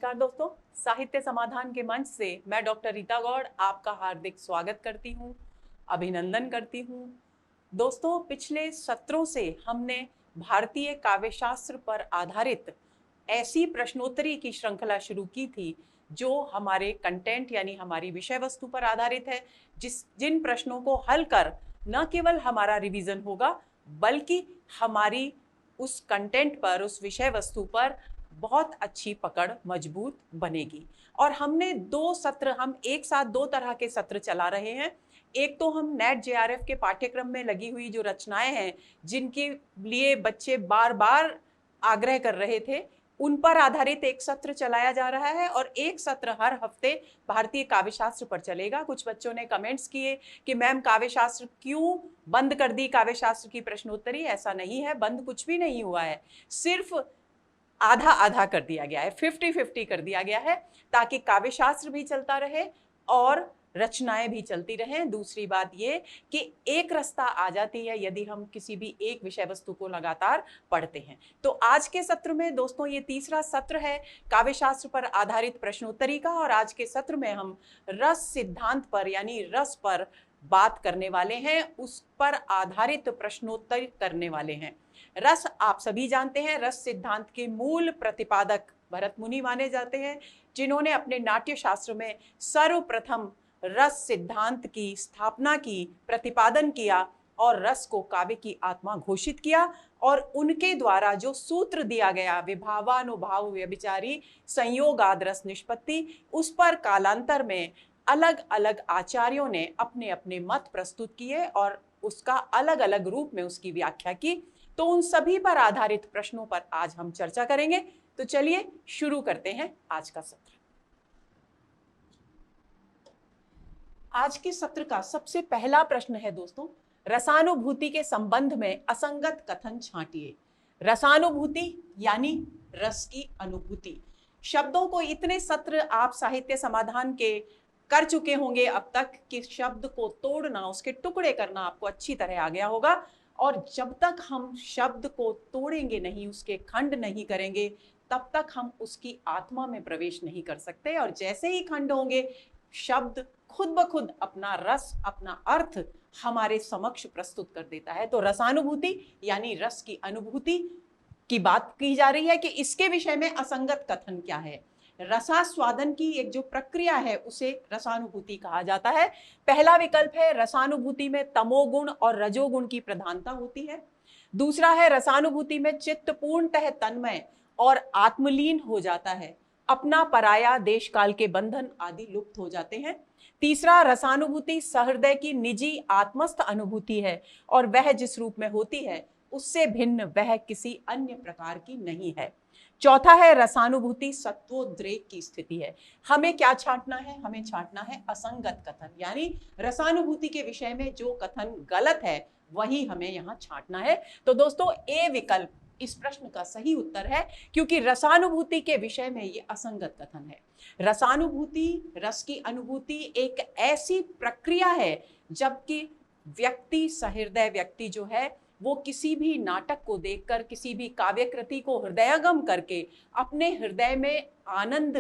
नमस्कार दोस्तों, साहित्य समाधान के मंच से मैं डॉक्टर रीता गौड़ आपका हार्दिक स्वागत करती हूँ, अभिनंदन करती हूँ। दोस्तों, पिछले सत्रों से हमने भारतीय काव्यशास्त्र पर आधारित ऐसी प्रश्नोत्तरी की श्रृंखला शुरू की थी जो हमारे कंटेंट यानी हमारी विषय वस्तु पर आधारित है, जिन प्रश्नों को हल कर न केवल हमारा रिवीजन होगा बल्कि हमारी उस कंटेंट पर, उस विषय वस्तु पर बहुत अच्छी पकड़ मजबूत बनेगी। और हमने हम एक साथ दो तरह के सत्र चला रहे हैं। एक तो हम नेट जेआरएफ के पाठ्यक्रम में लगी हुई जो रचनाएं हैं, जिनके लिए बच्चे बार बार आग्रह कर रहे थे, उन पर आधारित एक सत्र चलाया जा रहा है और एक सत्र हर हफ्ते भारतीय काव्यशास्त्र पर चलेगा। कुछ बच्चों ने कमेंट्स किए कि मैम काव्यशास्त्र क्यों बंद कर दी, काव्यशास्त्र की प्रश्नोत्तरी। ऐसा नहीं है, बंद कुछ भी नहीं हुआ है, सिर्फ आधा आधा कर दिया गया है, 50-50 कर दिया गया है, ताकि काव्यशास्त्र भी चलता रहे और रचनाएं भी चलती रहें। दूसरी बात ये कि एक रस्ता आ जाती है यदि हम किसी भी एक विषय वस्तु को लगातार पढ़ते हैं। तो आज के सत्र में दोस्तों ये तीसरा सत्र है काव्यशास्त्र पर आधारित प्रश्नोत्तरी का, और आज के सत्र में हम रस सिद्धांत पर यानी रस पर बात करने वाले हैं, उस पर आधारित प्रश्नोत्तरी करने वाले हैं। रस आप सभी जानते हैं, रस सिद्धांत के मूल प्रतिपादक भरत मुनि माने जाते हैं, जिन्होंने अपने नाट्य शास्त्र में सर्वप्रथम रस सिद्धांत की स्थापना की, प्रतिपादन किया और रस को काव्य की आत्मा घोषित किया। और उनके द्वारा जो सूत्र दिया गया, विभावानुभाव व्यभिचारी संयोगाद रस निष्पत्ति, उस पर कालांतर में अलग अलग आचार्यों ने अपने अपने मत प्रस्तुत किए और उसका अलग अलग रूप में उसकी व्याख्या की। तो उन सभी पर आधारित प्रश्नों पर आज हम चर्चा करेंगे। तो चलिए शुरू करते हैं आज का सत्र। आज के सत्र का सबसे पहला प्रश्न है दोस्तों, रसानुभूति के संबंध में असंगत कथन छांटिए। रसानुभूति यानी रस की अनुभूति। शब्दों को इतने सत्र आप साहित्य समाधान के कर चुके होंगे अब तक कि शब्द को तोड़ना, उसके टुकड़े करना आपको अच्छी तरह आ गया होगा। और जब तक हम शब्द को तोड़ेंगे नहीं, उसके खंड नहीं करेंगे, तब तक हम उसकी आत्मा में प्रवेश नहीं कर सकते। और जैसे ही खंड होंगे, शब्द खुद ब खुद अपना रस, अपना अर्थ हमारे समक्ष प्रस्तुत कर देता है। तो रसानुभूति यानी रस की अनुभूति की बात की जा रही है कि इसके विषय में असंगत कथन क्या है। रसास्वादन की एक जो प्रक्रिया है उसे रसानुभूति कहा जाता है। पहला विकल्प है रसानुभूति में तमोगुण और रजोगुण की प्रधानता होती है। दूसरा है रसानुभूति में चित्त पूर्णतः तन्मय और आत्मलीन हो जाता है, अपना पराया, देश काल के बंधन आदि लुप्त हो जाते हैं। तीसरा, रसानुभूति सहृदय की निजी आत्मस्थ अनुभूति है और वह जिस रूप में होती है उससे भिन्न वह किसी अन्य प्रकार की नहीं है। चौथा है रसानुभूति सत्वोद्रेक की स्थिति है। हमें क्या छांटना है? हमें छांटना है असंगत कथन, यानी रसानुभूति के विषय में जो कथन गलत है वही हमें यहाँ छांटना है। तो दोस्तों, ए विकल्प इस प्रश्न का सही उत्तर है, क्योंकि रसानुभूति के विषय में ये असंगत कथन है। रसानुभूति, रस की अनुभूति एक ऐसी प्रक्रिया है जबकि व्यक्ति, सहृदय व्यक्ति जो है, वो किसी भी नाटक को देखकर, किसी भी काव्य कृति को हृदयंगम करके अपने हृदय में आनंद,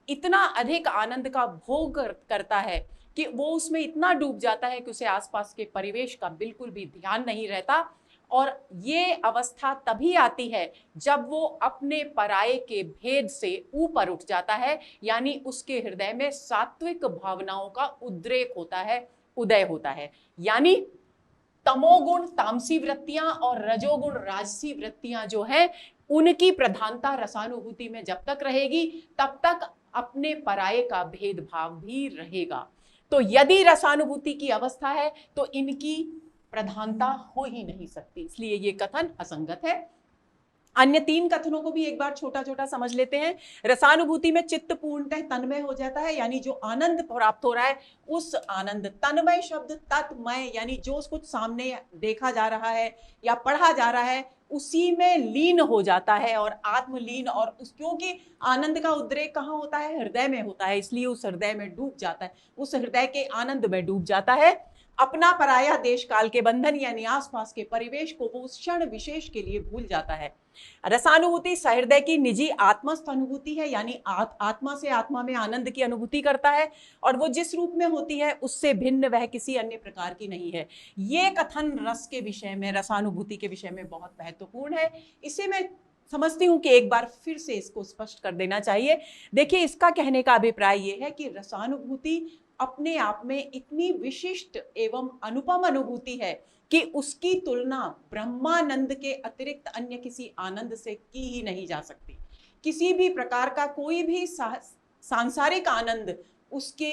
इतना अधिक आनंद का भोग करता है कि वो उसमें इतना डूब जाता है कि उसे आसपास के परिवेश का बिल्कुल भी ध्यान नहीं रहता। और ये अवस्था तभी आती है जब वो अपने पराये के भेद से ऊपर उठ जाता है, यानी उसके हृदय में सात्विक भावनाओं का उद्रेक होता है, उदय होता है। यानी तमोगुण तामसी वृत्तियां और रजोगुण राजसी वृत्तियां जो है, उनकी प्रधानता रसानुभूति में जब तक रहेगी तब तक अपने पराये का भेदभाव भी रहेगा। तो यदि रसानुभूति की अवस्था है तो इनकी प्रधानता हो ही नहीं सकती, इसलिए ये कथन असंगत है। अन्य तीन कथनों को भी एक बार छोटा छोटा समझ लेते हैं। रसानुभूति में चित्त पूर्णतः तन्मय हो जाता है, यानी जो आनंद प्राप्त हो रहा है उस आनंद, तन्मय शब्द तत्मय यानी जो कुछ सामने देखा जा रहा है या पढ़ा जा रहा है उसी में लीन हो जाता है और आत्मलीन। और क्योंकि आनंद का उद्रेक कहाँ होता है? हृदय में होता है, इसलिए उस हृदय में डूब जाता है, उस हृदय के आनंद में डूब जाता है। अपना पराया देश काल के बंधन यानी आसपास के परिवेश को वो उस क्षण विशेष के लिए भूल जाता है। रसानुभूति सहृदय की निजी आत्मस्थ अनुभूति है, यानी आत्मा से आत्मा में आनंद की अनुभूति करता है, और वो जिस रूप में होती है उससे भिन्न वह किसी अन्य प्रकार की नहीं है। ये कथन रस के विषय में, रसानुभूति के विषय में बहुत महत्वपूर्ण है। इसे मैं समझती हूं कि एक बार फिर से इसको स्पष्ट कर देना चाहिए। देखिए, इसका कहने का अभिप्राय यह है कि रसानुभूति अपने आप में इतनी विशिष्ट एवं अनुपम अनुभूति है कि उसकी तुलना ब्रह्मानंद के अतिरिक्त अन्य किसी आनंद से की ही नहीं जा सकती। किसी भी प्रकार का कोई भी सांसारिक आनंद उसके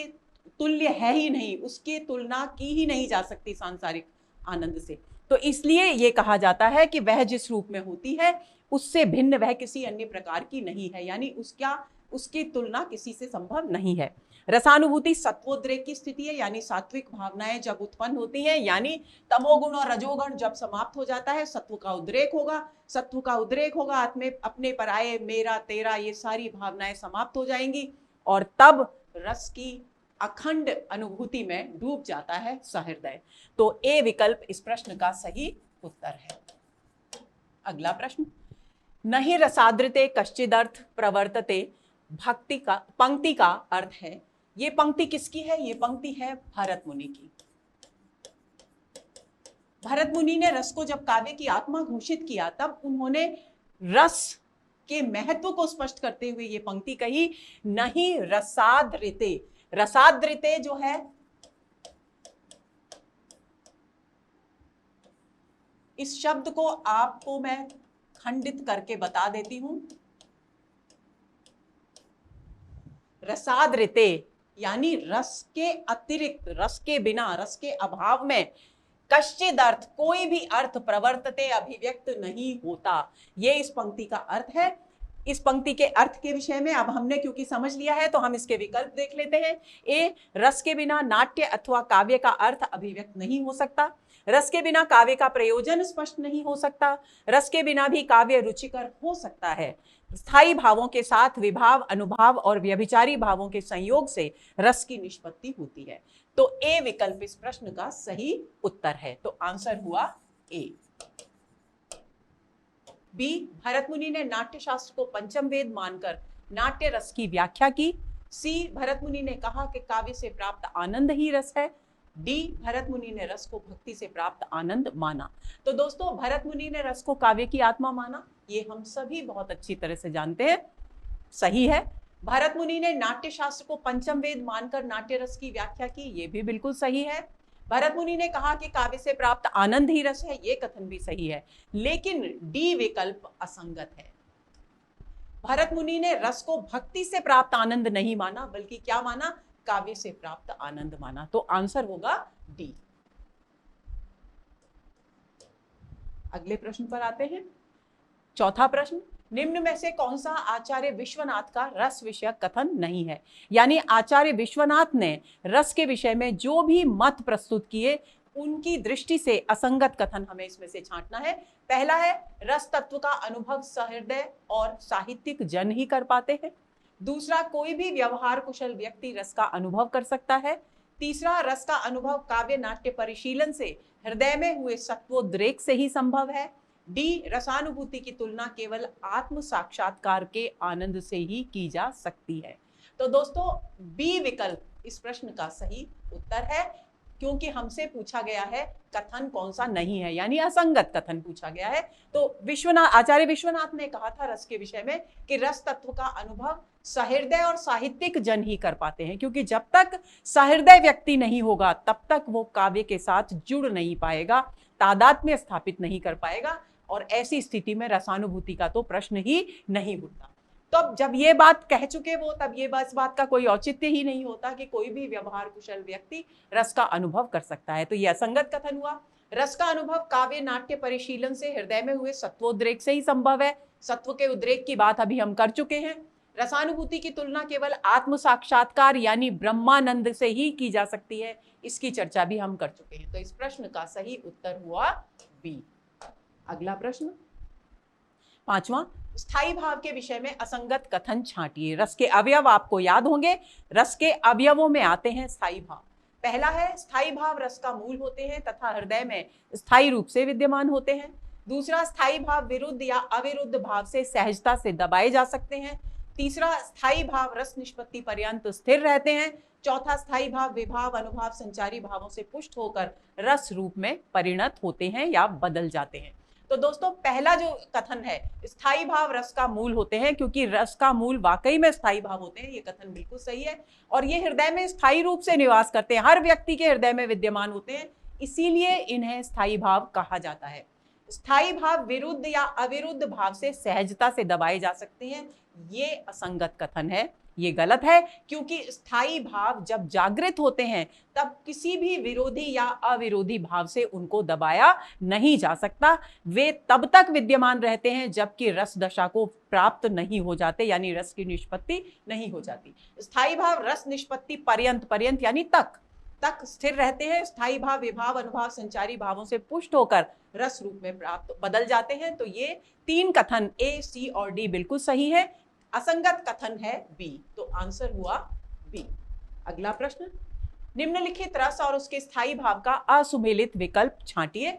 तुल्य है ही नहीं, उसकी तुलना की ही नहीं जा सकती सांसारिक आनंद से। तो इसलिए यह कहा जाता है कि वह जिस रूप में होती है उससे भिन्न वह किसी अन्य प्रकार की नहीं है, यानी उसकी तुलना किसी से संभव नहीं है। रसानुभूति सत्वोद्रेक की स्थिति है, यानी सात्विक भावनाएं जब उत्पन्न होती हैं, यानी तमोगुण और रजोगुण जब समाप्त हो जाता है सत्व का उद्रेक होगा। सत्व का उद्रेक होगा, अपने पराये, मेरा तेरा, ये सारी भावनाएं समाप्त हो जाएंगी और तब रस की अखंड अनुभूति में डूब जाता है सहृदय। तो ए विकल्प इस प्रश्न का सही उत्तर है। अगला प्रश्न, नहीं रसाद्रते कश्चिदर्थ प्रवर्तते भक्ति का, पंक्ति का अर्थ है, ये पंक्ति किसकी है? ये पंक्ति है भरत मुनि की। भरत मुनि ने रस को जब काव्य की आत्मा घोषित किया तब उन्होंने रस के महत्व को स्पष्ट करते हुए ये पंक्ति कही, नहीं रसाद्रिते। रसाद्रिते जो है, इस शब्द को आपको मैं खंडित करके बता देती हूं। रसाद्रिते यानी रस के अतिरिक्त, रस के बिना, रस के अभाव में कश्चिद अर्थ, कोई भी अर्थ प्रवर्तते, अभिव्यक्त नहीं होता। ये इस पंक्ति का अर्थ है। इस पंक्ति के अर्थ के विषय में अब हमने क्योंकि समझ लिया है तो हम इसके विकल्प देख लेते हैं। ए, रस के बिना नाट्य अथवा काव्य का अर्थ अभिव्यक्त नहीं हो सकता। रस के बिना काव्य का प्रयोजन स्पष्ट नहीं हो सकता। रस के बिना भी काव्य रुचिकर हो सकता है। स्थायी भावों के साथ विभाव, अनुभाव और व्यभिचारी भावों के संयोग से रस की निष्पत्ति होती है। तो ए विकल्प इस प्रश्न का सही उत्तर है। तो आंसर हुआ ए। बी, भरत मुनि ने नाट्य शास्त्र को पंचम वेद मानकर नाट्य रस की व्याख्या की। सी, भरत मुनि ने कहा कि काव्य से प्राप्त आनंद ही रस है। डी, भरत मुनि ने रस को भक्ति से प्राप्त आनंद माना। तो दोस्तों, भरत मुनि ने रस को काव्य की आत्मा माना, ये हम सभी बहुत अच्छी तरह से जानते हैं, सही है। भरत मुनि ने नाट्य शास्त्र को पंचम वेद मानकर नाट्य रस की व्याख्या की, ये भी बिल्कुल सही है। भरत मुनि ने कहा कि काव्य से प्राप्त आनंद ही रस है, ये कथन भी सही है। लेकिन डी विकल्प असंगत है। भरत मुनि ने रस को भक्ति से प्राप्त आनंद नहीं माना, बल्कि क्या माना? काव्य से प्राप्त आनंद माना। तो आंसर होगा डी। अगले प्रश्न पर आते हैं। चौथा प्रश्न, निम्न में से कौन सा आचार्य विश्वनाथ का रस विषयक कथन नहीं है? यानी आचार्य विश्वनाथ ने रस के विषय में जो भी मत प्रस्तुत किए उनकी दृष्टि से असंगत कथन हमें इसमें से छांटना है। पहला है, रस तत्व का अनुभव सहृदय और साहित्यिक जन ही कर पाते हैं। दूसरा, कोई भी व्यवहार कुशल व्यक्ति रस का अनुभव कर सकता है। तीसरा, रस का अनुभव काव्य नाट्य परिशीलन से हृदय में हुए सत्वोद्रेक से ही संभव है। डी, रसानुभूति की तुलना केवल आत्म साक्षात्कार के आनंद से ही की जा सकती है। तो दोस्तों, बी विकल्प इस प्रश्न का सही उत्तर है, क्योंकि हमसे पूछा गया है कथन कौन सा नहीं है, यानी असंगत कथन पूछा गया है। तो आचार्य विश्वनाथ ने कहा था रस के विषय में कि रस तत्व का अनुभव सहृदय और साहित्यिक जन ही कर पाते हैं, क्योंकि जब तक सहृदय व्यक्ति नहीं होगा तब तक वो काव्य के साथ जुड़ नहीं पाएगा, तादात्म्य स्थापित नहीं कर पाएगा, और ऐसी स्थिति में रसानुभूति का तो प्रश्न ही नहीं उठता। तो अब जब ये बात कह चुके वो, तब ये इस बात का कोई औचित्य ही नहीं होता कि कोई भी व्यवहार कुशल व्यक्ति रस का अनुभव कर सकता है। तो ये असंगत कथन हुआ। रस का अनुभव काव्य नाट्य परिशीलन से हृदय में हुए सत्वोद्रेक से ही संभव है। सत्व के उद्रेक की बात अभी हम कर चुके हैं। रसानुभूति की तुलना केवल आत्म साक्षात्कार यानी ब्रह्मानंद से ही की जा सकती है, इसकी चर्चा भी हम कर चुके हैं। तो इस प्रश्न का सही उत्तर हुआ बी। अगला प्रश्न, पांचवा, स्थायी भाव के विषय में असंगत कथन छांटिए। रस के अवयव आपको याद होंगे, रस के अवयवों में आते हैं स्थायी भाव। पहला है स्थायी भाव रस का मूल होते हैं तथा हृदय में स्थायी रूप से विद्यमान होते हैं। दूसरा, स्थायी भाव विरुद्ध या अविरुद्ध भाव से सहजता से दबाए जा सकते हैं। तीसरा, स्थायी भाव रस निष्पत्ति पर्यंत स्थिर रहते हैं। चौथा, स्थायी भाव विभाव अनुभाव संचारी भावों से पुष्ट होकर रस रूप में परिणत होते हैं या बदल जाते हैं। तो दोस्तों, पहला जो कथन है, स्थायी भाव रस का मूल होते हैं, क्योंकि रस का मूल वाकई में स्थायी भाव होते हैं, ये कथन बिल्कुल सही है। और ये हृदय में स्थायी रूप से निवास करते हैं, हर व्यक्ति के हृदय में विद्यमान होते हैं, इसीलिए इन्हें स्थायी भाव कहा जाता है। स्थायी भाव विरुद्ध या अविरुद्ध भाव से सहजता से दबाए जा सकते हैं, ये असंगत कथन है, ये गलत है, क्योंकि स्थायी भाव जब जागृत होते हैं तब किसी भी विरोधी या अविरोधी भाव से उनको दबाया नहीं जा सकता। वे तब तक विद्यमान रहते हैं जबकि रस दशा को प्राप्त नहीं हो जाते, यानी रस की निष्पत्ति नहीं हो जाती। स्थायी भाव रस निष्पत्ति पर्यंत यानी तक स्थिर रहते हैं। स्थायी भाव विभाव अनुभाव संचारी भावों से पुष्ट होकर रस रूप में प्राप्त बदल जाते हैं। तो ये तीन कथन ए, सी और डी बिल्कुल सही है। असंगत कथन है बी, तो आंसर हुआ बी। अगला प्रश्न, निम्नलिखित रस और उसके स्थायी भाव का असुमेलित विकल्प छांटिए।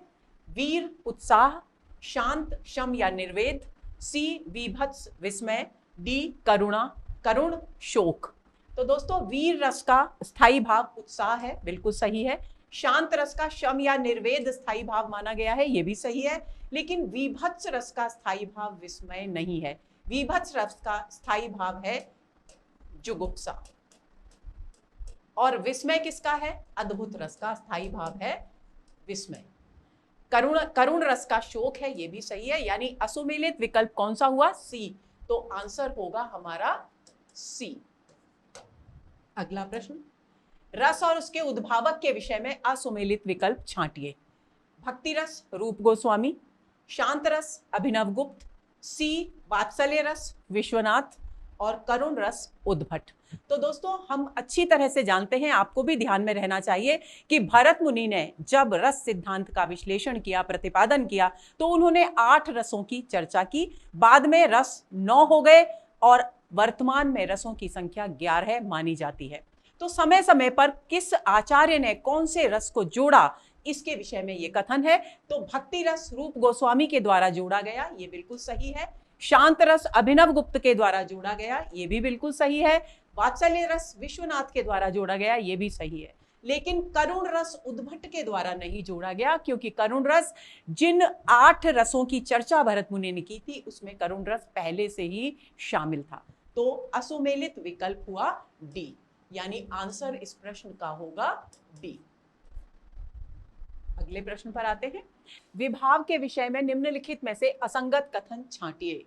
वीर उत्साह, शांत शम या निर्वेद, सी वीभत्स विस्मय, डी करुण शोक। तो दोस्तों, वीर रस का स्थायी भाव उत्साह है, बिल्कुल सही है। शांत रस का शम या निर्वेद स्थायी भाव माना गया है, यह भी सही है। लेकिन वीभत्स रस का स्थायी भाव विस्मय नहीं है। वीभत्स रस का स्थायी भाव है जुगुप्सा। और विस्मय किसका है? अद्भुत रस का स्थायी भाव है विस्मय। करुण रस का शोक है, यह भी सही है। यानी असुमेलित विकल्प कौन सा हुआ? सी। तो आंसर होगा हमारा सी। अगला प्रश्न, रस और उसके उद्भावक के विषय में असुमेलित विकल्प छांटिए। भक्ति रस रूप गोस्वामी, शांत रस अभिनव गुप्त, सी वात्सल्य रस विश्वनाथ और करुण रस उद्भट। तो दोस्तों, हम अच्छी तरह से जानते हैं, आपको भी ध्यान में रहना चाहिए कि भरत मुनि ने जब रस सिद्धांत का विश्लेषण किया, प्रतिपादन किया, तो उन्होंने 8 रसों की चर्चा की। बाद में रस 9 हो गए और वर्तमान में रसों की संख्या 11 मानी जाती है। तो समय समय पर किस आचार्य ने कौन से रस को जोड़ा, इसके विषय में यह कथन है। तो भक्ति रस रूप गोस्वामी के द्वारा जोड़ा गया, यह बिल्कुल सही है। शांत रस अभिनव गुप्त के द्वारा जोड़ा गया, यह भी बिल्कुल सही है। वात्सल्य रस विश्वनाथ के द्वारा जोड़ा गया, यह भी सही है। लेकिन करुण रस उद्भट के द्वारा नहीं जोड़ा गया, क्योंकि करुण रस, जिन 8 रसों की चर्चा भरत मुनि ने की थी, उसमें करुण रस पहले से ही शामिल था। तो असुमेलित विकल्प हुआ डी, यानी आंसर इस प्रश्न का होगा डी। अगले प्रश्न पर आते हैं। विभाव के विषय में निम्नलिखित में से असंगत कथन छांटिए।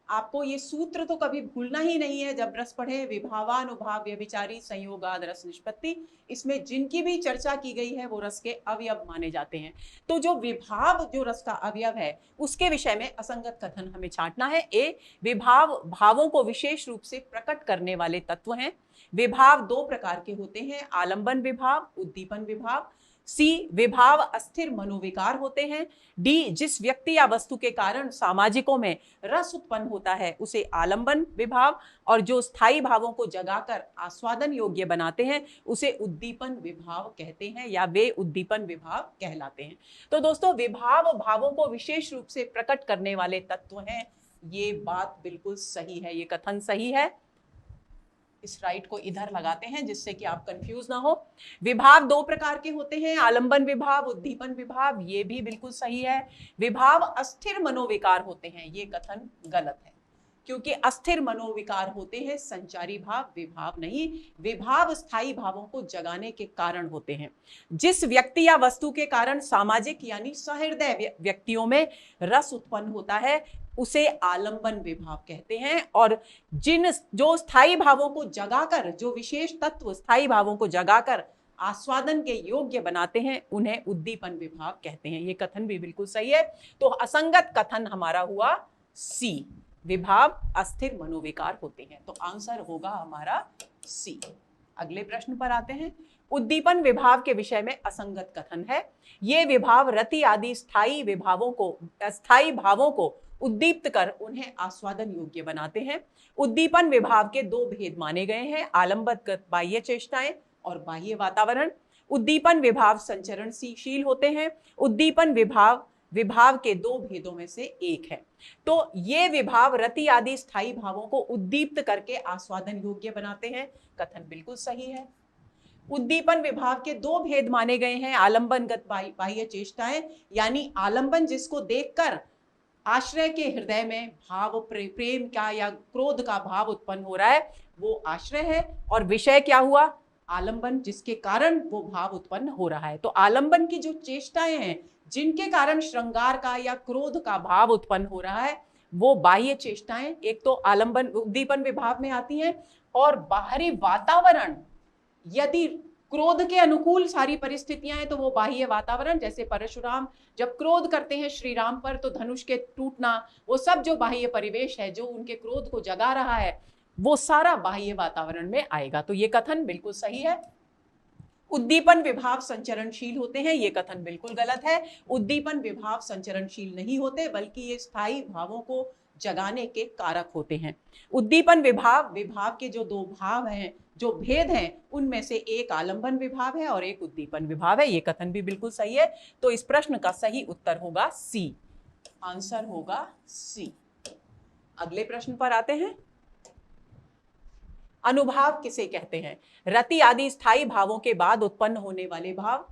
आपको ये सूत्र तो कभी भूलना ही नहीं है जब रस पढ़े। विभावानुभाव व्यभिचारी संयोगाद रस निष्पत्ति, इसमें जिनकी भी चर्चा की गई है वो रस के अवयव माने जाते हैं। तो जो विभाव, जो रस का अवयव है, उसके विषय में असंगत कथन हमें छांटना है। ए, विभाव भावों को विशेष रूप से प्रकट करने वाले तत्व हैं। विभाव 2 प्रकार के होते हैं, आलंबन विभाव, उद्दीपन विभाव। सी, विभाव अस्थिर मनोविकार होते हैं। डी, जिस व्यक्ति या वस्तु के कारण सामाजिकों में रस उत्पन्न होता है उसे आलंबन विभाव, और जो स्थायी भावों को जगाकर आस्वादन योग्य बनाते हैं उसे उद्दीपन विभाव कहते हैं, या वे उद्दीपन विभाव कहलाते हैं। तो दोस्तों, विभाव भावों को विशेष रूप से प्रकट करने वाले तत्व हैं, ये बात बिल्कुल सही है, ये कथन सही है। इस राइट को इधर लगाते हैं जिससे कि आप कंफ्यूज ना हो। विभाव 2 प्रकार के होते हैं, आलंबन विभाव, उद्दीपन विभाव, ये भी बिल्कुल सही है। विभाव अस्थिर मनोविकार होते हैं, ये कथन गलत है, क्योंकि अस्थिर मनोविकार होते हैं संचारी भाव, विभाव नहीं। विभाव स्थायी भावों को जगाने के कारण होते हैं। जिस व्यक्ति या वस्तु के कारण सामाजिक यानी सहृदय व्यक्तियों में रस उत्पन्न होता है उसे आलंबन विभाव कहते हैं, और जो स्थायी भावों को जगाकर, जो विशेष तत्व स्थायी भावों को जगाकर आस्वादन के योग्य बनाते हैं उन्हें उद्दीपन विभाव कहते हैं। ये कथन भी बिल्कुल सही है। तो असंगत कथन हमारा हुआ सी, विभाव अस्थिर मनोविकार होते हैं। तो आंसर होगा हमारा सी। अगले प्रश्न पर आते हैं। उद्दीपन विभाव के विषय में असंगत कथन है। ये विभाव रति आदि स्थायी भावों को उद्दीप्त कर उन्हें आस्वादन योग्य बनाते हैं। उद्दीपन विभाव के 2 भेद माने गए हैं, आलंबनगत बाह्य चेष्टाएं और बाह्य वातावरण। उद्दीपन विभाव संचरणशील होते हैं। उद्दीपन विभाव के दो भेदों में से एक है। तो ये विभाव रति आदि स्थायी भावों को उद्दीप्त करके आस्वादन योग्य बनाते हैं। कथन बिल्कुल सही है। उद्दीपन विभाव के दो भेद माने गए हैं, आलंबनगत बाह्य चेष्टाएं, यानी आलंबन जिसको देखकर आश्रय के हृदय में भाव प्रेम का या क्रोध का भाव उत्पन्न हो रहा है, वो आश्रय है। और विषय क्या हुआ? आलंबन, जिसके कारण वो भाव उत्पन्न हो रहा है। तो आलंबन की जो चेष्टाएं हैं जिनके कारण श्रृंगार का या क्रोध का भाव उत्पन्न हो रहा है, वो बाह्य चेष्टाएं एक तो आलंबन उद्दीपन विभाव में आती हैं। और बाहरी वातावरण यदि क्रोध के अनुकूल सारी परिस्थितियां हैं तो वो बाह्य वातावरण, जैसे परशुराम जब क्रोध करते हैं श्री राम पर तो धनुष के टूटना, वो सब जो बाह्य परिवेश है जो उनके क्रोध को जगा रहा है, वो सारा बाह्य वातावरण में आएगा। तो ये कथन बिल्कुल सही है। उद्दीपन विभाव संचरणशील होते हैं, ये कथन बिल्कुल गलत है। उद्दीपन विभाव संचरणशील नहीं होते, बल्कि ये स्थायी भावों को जगाने के कारक होते हैं। उद्दीपन विभाव के जो दो भाव हैं, जो भेद हैं, उनमें से एक आलंबन विभाव है और एक उद्दीपन विभाव है। ये कथन भी बिल्कुल सही है। तो इस प्रश्न का सही उत्तर होगा सी। आंसर होगा सी। अगले प्रश्न पर आते हैं। अनुभाव किसे कहते हैं? रति आदि स्थायी भावों के बाद उत्पन्न होने वाले भाव।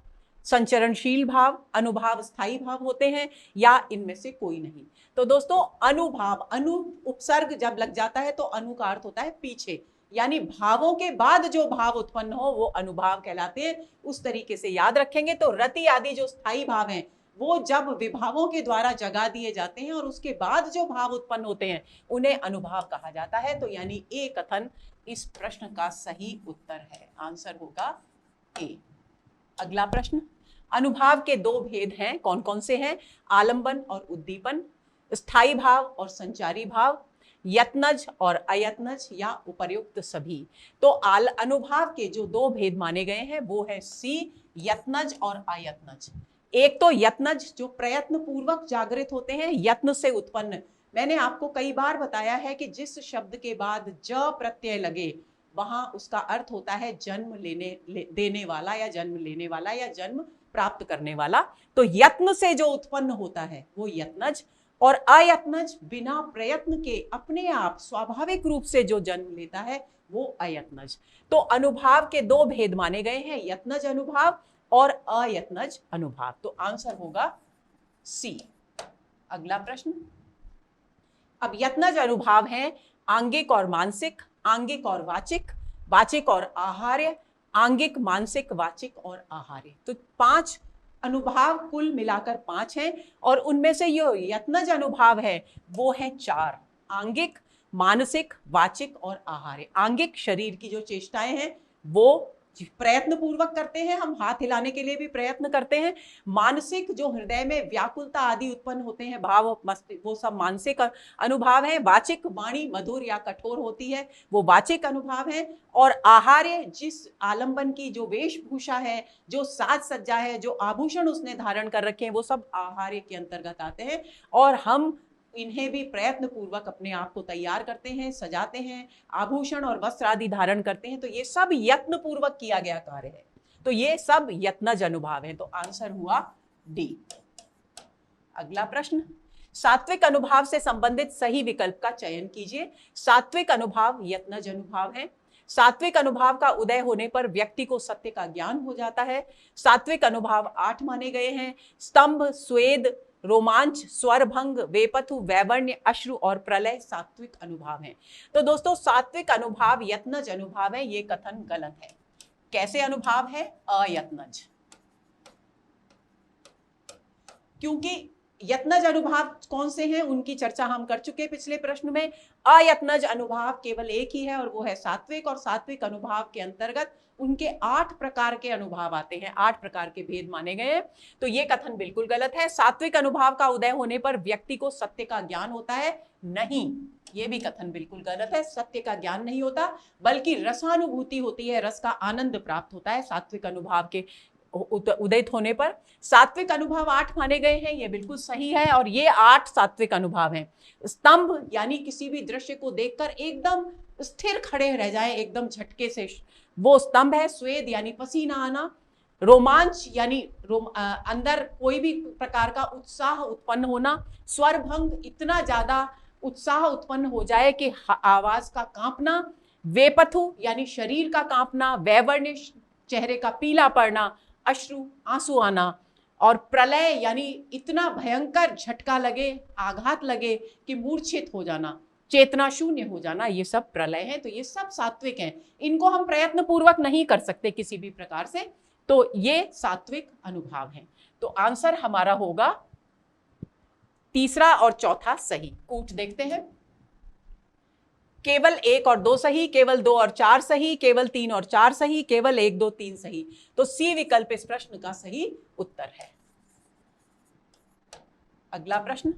संचरणशील भाव, अनुभाव स्थायी भाव होते हैं, या इनमें से कोई नहीं। तो दोस्तों अनुभाव, अनु उपसर्ग जब लग जाता है तो अनु का अर्थ होता है पीछे, यानी भावों के बाद जो भाव उत्पन्न हो वो अनुभाव कहलाते हैं। उस तरीके से याद रखेंगे तो रति आदि जो स्थायी भाव हैं वो जब विभावों के द्वारा जगा दिए जाते हैं और उसके बाद जो भाव उत्पन्न होते हैं उन्हें अनुभाव कहा जाता है। तो यानी ए कथन इस प्रश्न का सही उत्तर है। आंसर होगा ए। अगला प्रश्न। अनुभाव के दो भेद हैं, कौन कौन से हैं? आलंबन और उद्दीपन, स्थायी भाव और संचारी भाव, यत्नज और अयत्नज या उपर्युक्त सभी। तो अनुभाव के जो दो भेद माने गए हैं वो है सी, यत्नज और अयत्नज। एक तो यत्नज जो प्रयत्न पूर्वक जागृत होते हैं, यत्न से उत्पन्न। मैंने आपको कई बार बताया है कि जिस शब्द के बाद ज प्रत्यय लगे वहां उसका अर्थ होता है जन्म देने वाला या जन्म लेने वाला या जन्म प्राप्त करने वाला। तो यत्न से जो उत्पन्न होता है वो यत्नज, और अयत्नज बिना प्रयत्न के अपने आप स्वाभाविक रूप से जो जन्म लेता है वो अयत्नज। तो अनुभाव के दो भेद माने गए हैं, यत्नज अनुभाव और अयत्नज अनुभाव। तो आंसर होगा सी। अगला प्रश्न। अब यत्नज अनुभाव है आंगिक और मानसिक, आंगिक और वाचिक, वाचिक और आहार्य, आंगिक, मानसिक, वाचिक और आहार्य। तो 5 अनुभाव कुल मिलाकर 5 हैं और उनमें से जो यत्नज अनुभाव है वो है 4, आंगिक, मानसिक, वाचिक और आहार्य। आंगिक शरीर की जो चेष्टाएं हैं वो प्रयत्न पूर्वक करते हैं, हम हाथ हिलाने के लिए भी प्रयत्न करते हैं। मानसिक जो हृदय में व्याकुलता आदि उत्पन्न होते हैं भाव, वो सब मानसिक अनुभाव है। वाचिक वाणी मधुर या कठोर होती है, वो वाचिक अनुभाव है। और आहार्य जिस आलंबन की जो वेशभूषा है, जो साज सज्जा है, जो आभूषण उसने धारण कर रखे हैं, वो सब आहार्य के अंतर्गत आते हैं। और हम इन्हें भी प्रयत्न पूर्वक अपने आप को तैयार करते हैं, सजाते हैं, आभूषण और वस्त्र आदि धारण करते हैं। तो ये सब यत्न पूर्वक किया गया कार्य है। तो ये सब यत्नज अनुभाव है। तो आंसर हुआ डी। अगला प्रश्न। सात्विक अनुभाव से संबंधित सही विकल्प का चयन कीजिए। सात्विक अनुभाव यत्नज अनुभाव है। सात्विक अनुभाव का उदय होने पर व्यक्ति को सत्य का ज्ञान हो जाता है। सात्विक अनुभाव 8 माने गए हैं। स्तंभ, स्वेद, रोमांच, स्वरभंग, वेपथु, वैवर्ण्य, अश्रु और प्रलय सात्विक अनुभाव हैं। तो दोस्तों सात्विक अनुभाव यत्नज अनुभाव है, ये कथन गलत है। कैसे अनुभाव है? अयत्नज। क्योंकि यत्नज अनुभाव कौन से हैं उनकी चर्चा हम कर चुके पिछले प्रश्न में। अयत्नज अनुभाव केवल एक ही है और वो है सात्विक। और सात्विक अनुभाव के अंतर्गत उनके 8 प्रकार के अनुभाव आते हैं, 8 प्रकार के भेद माने गए हैं। तो ये कथन बिल्कुल गलत है। सात्विक अनुभाव का उदय होने पर व्यक्ति को सत्य का ज्ञान होता है, नहीं, ये भी कथन बिल्कुल गलत है। सत्य का ज्ञान नहीं होता बल्कि रसानुभूति होती है, रस का आनंद प्राप्त होता है सात्विक अनुभाव के उदित होने पर। सात्विक अनुभव 8 माने गए हैं, ये बिल्कुल सही है। और ये 8 सात्विक अनुभाव हैं। स्तंभ यानी किसी भी दृश्य को देखकर एकदम स्थिर खड़े रह जाएं एकदम झटके से, वो स्तंभ है। स्वेद यानी पसीना आना, रोमांच यानी अंदर कोई भी प्रकार का उत्साह उत्पन्न होना, स्वरभंग इतना ज्यादा उत्साह उत्पन्न हो जाए कि आवाज का कांपना, वेपथु यानी शरीर का कांपना, वैवर्णिश चेहरे का पीला पड़ना, अश्रु आंसू आना, और प्रलय यानी इतना भयंकर झटका लगे, आघात लगे कि मूर्छित हो जाना, चेतना शून्य हो जाना, ये सब प्रलय है। तो ये सब सात्विक हैं, इनको हम प्रयत्न पूर्वक नहीं कर सकते किसी भी प्रकार से, तो ये सात्विक अनुभाव हैं। तो आंसर हमारा होगा तीसरा और चौथा सही। कूट देखते हैं, केवल 1 और 2 सही, केवल 2 और 4 सही, केवल 3 और 4 सही, केवल 1 2 3 सही। तो सी विकल्प इस प्रश्न का सही उत्तर है। अगला प्रश्न,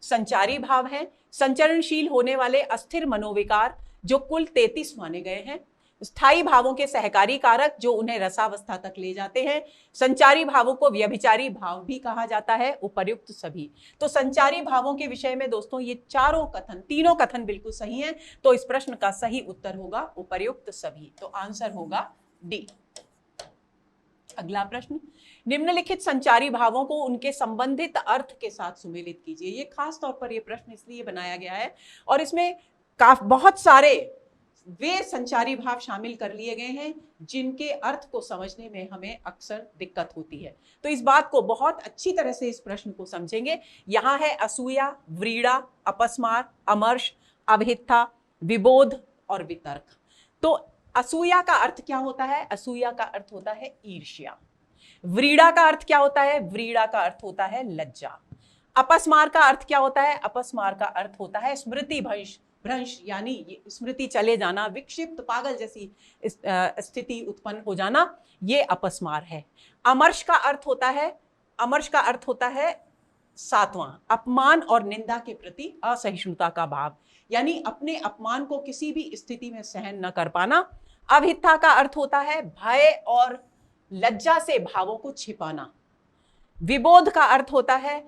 संचारी भाव है, संचरणशील होने वाले अस्थिर मनोविकार जो कुल 33 माने गए हैं, स्थायी भावों के सहकारी कारक जो उन्हें रसावस्था तक ले जाते हैं, संचारी भावों को व्यभिचारी भाव भी कहा जाता है, उपर्युक्त सभी। तो संचारी भावों के विषय में दोस्तों ये तीनों कथन बिल्कुल सही हैं, तो इस प्रश्न का सही उत्तर होगा उपर्युक्त सभी। तो आंसर होगा डी। अगला प्रश्न, निम्नलिखित संचारी भावों को उनके संबंधित अर्थ के साथ सुमेलित कीजिए। ये खास तौर पर यह प्रश्न इसलिए बनाया गया है और इसमें बहुत सारे वे संचारी भाव शामिल कर लिए गए हैं जिनके अर्थ को समझने में हमें अक्सर दिक्कत होती है। तो इस बात को बहुत अच्छी तरह से इस प्रश्न को समझेंगे। यहां है असूया, व्रीड़ा, अपस्मार, अमर्ष, अभित्था, विबोध और वितर्क। तो असूया का अर्थ क्या होता है? असूया का अर्थ होता है ईर्ष्या। व्रीड़ा का अर्थ क्या होता है? व्रीड़ा का अर्थ होता है लज्जा। अपस्मार का अर्थ क्या होता है? अपस्मार का अर्थ होता है स्मृति भ्रंश, यानी स्मृति चले जाना, विक्षिप्त पागल जैसी स्थिति उत्पन्न हो जाना, ये अपस्मार है। अमर्ष का अर्थ होता है सातवां, अपमान और निंदा के प्रति असहिष्णुता का भाव, यानी अपने अपमान को किसी भी स्थिति में सहन न कर पाना। अभित्था का अर्थ होता है भय और लज्जा से भावों को छिपाना। विबोध का अर्थ होता है